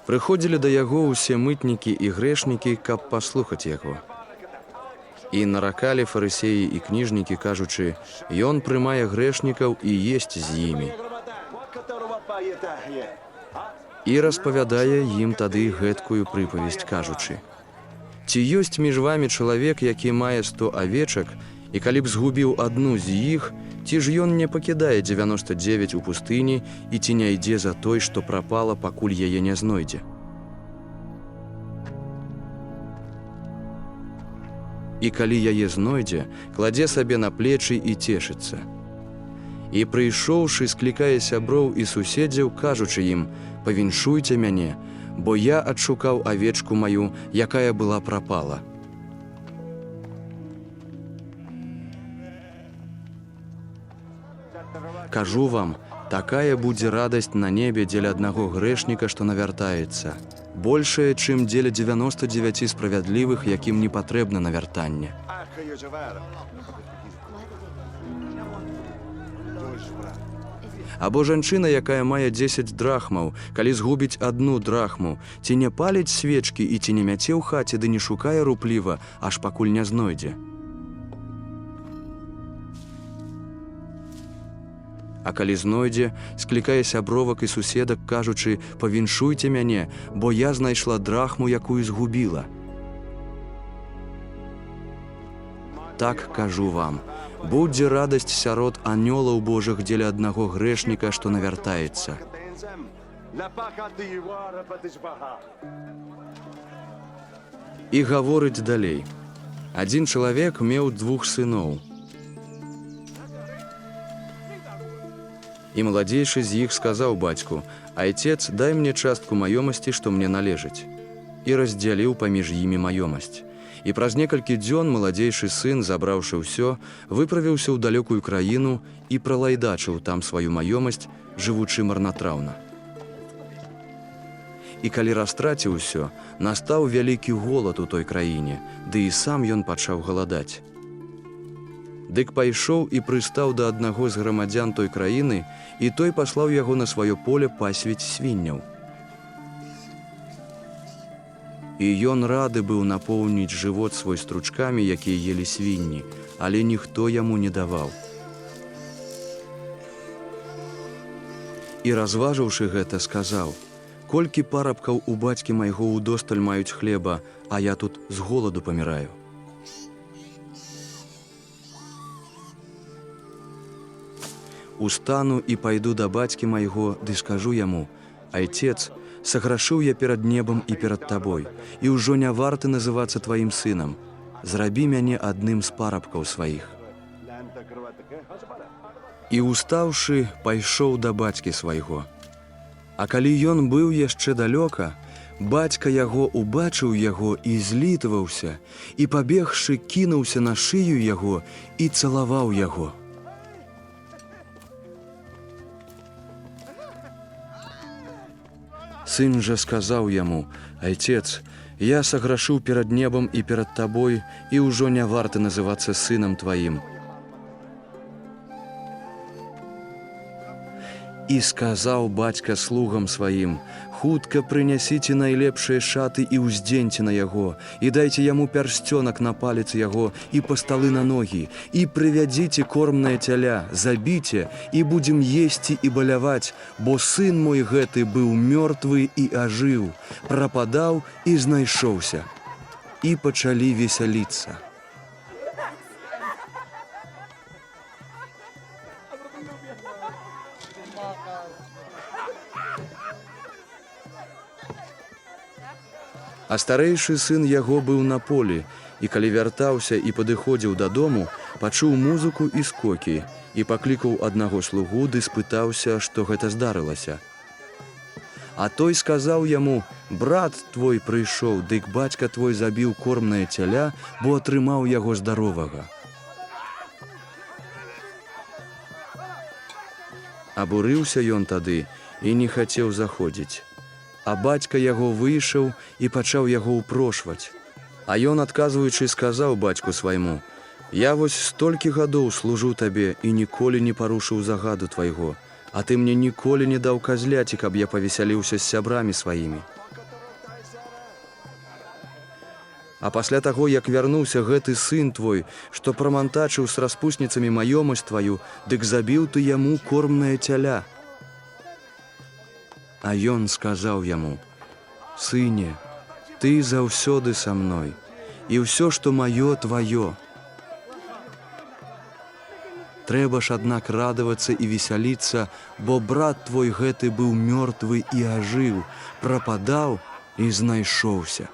Прыходзілі да яго ўсе мытнікі і грэшнікі, каб паслухаць яго. І наракалі фарысеі і кніжнікі, кажучы, ён прымае грэшнікаў і есць з імі. І распавядае ім тады гэткую прыпавесць, кажучы: ці ёсць між вамі чалавек, які мае 100 авечак, і калі б згубіў адну з іх, ці ж ён не пакідае 99 у пустыні і ці не ідзе за той, што прапала, пакуль яе не знойдзе? І калі яе знойдзе, кладзе сабе на плечы і цешыцца. І прыйшоўшы, склікае сяброў і суседзяў, кажучы ім: павіншуйце мяне, бо я адшукаў авечку маю, якая была прапала. Кажу вам, такая будзе радасць на небе дзеля аднаго грэшніка, што навяртаецца, большая, чым дзеля 99 справядлівых, якім не патрэбна навяртанне. Або жанчына, якая мае 10 драхмаў, калі згубіць одну драхму, ці не паліць свечкі і ці не мяце ў хаце, ды не шукае рупліва, аж пакуль не знойдзе. А калі знойдзе, склікае сябровак і суседак, кажучы: павіншуйце мяне, бо я знайшла драхму, якую згубіла. Так кажу вам, будзе радасць сярод анёлаў Божых дзеля аднаго грэшніка, што навяртаецца. І гаворыць далей. Адзін чалавек меў 2 сыноў. І маладзейшы з іх сказаў бацьку: айцец, дай мне частку маёмасці, што мне належыць. І раздзяліў паміж імі маёмасць. І праз некалькі дзён маладзейшы сын, забраўшы ўсё, выправіўся ў далёкую краіну і пралайдачыў там сваю маёмасць, жывучы марнатраўна. І калі растраціў усё, настаў вялікі голад у той краіне, ды і сам ён пачаў галадаць. Дык пайшоў і прыстаў да аднаго з грамадзян той краіны, і той паслаў яго на сваё поле пасвіць свінняў. І ён рады быў напоўніць жывот свой стручкамі, якія елі свінні, але ніхто яму не даваў. І разважыўшы гэта, сказаў: колькі парабкаў у бацькі майго ўдосталь маюць хлеба, а я тут з голаду паміраю. Устану і пайду да бацькі майго, ды скажу яму: айцец, саграшыў я перад небам і перад табой, і ўжо не варты называцца тваім сынам. Зрабі мяне адным з парабкаў сваіх. І устаўшы, пайшоў да бацькі свайго. А калі ён быў яшчэ далёка, бацька яго убачыў яго і злітваўся, і пабегшы, кінуўся на шыю яго і цалаваў яго. Сын жа сказаў яму: айцец, я саграшыў перад небам і перад табой, і ўжо не варты называцца сынам тваім. І сказаў бацька слугам сваім: хутка прынясіце найлепшыя шаты і ўздзеньце на яго, і дайце яму пярсцёнак на палец яго і пасталы на ногі, і прывядзіце кормнае цяля, забіце, і будзем есці і баляваць, бо сын мой гэты быў мёртвы і ажыў, прападаў і знайшоўся. І пачалі весяліцца. А старэйшы сын яго быў на полі, і калі вяртаўся і падыходзіў дадому, пачуў музыку і скокі, і паклікаў аднаго слугу, ды спытаўся, што гэта здарылася. А той сказаў яму: брат твой прыйшоў, дык бацька твой забіў кормнае цяля, бо атрымаў яго здаровага. Абурыўся ён тады і не хацеў заходзіць. А бацька яго выйшаў і пачаў яго ўпрошваць. А ён, адказваючы, сказаў бацьку свайму: я вось столькі гадоў служу табе і ніколі не парушыў загаду твайго, а ты мне ніколі не даў казляці, каб я павесяліўся з сябрамі сваімі. А пасля таго, як вярнуўся гэты сын твой, што прамантачыў з распусніцамі маёмасць тваю, дык забіў ты яму кормнае цяля. А ён сказаў яму: Сыне, ты заўсёды са мной, і ўсё, што маё, тваё. Трэба ж, аднак, радавацца і весяліцца, бо брат твой гэты быў мёртвы і ажыў, прападаў і знайшоўся.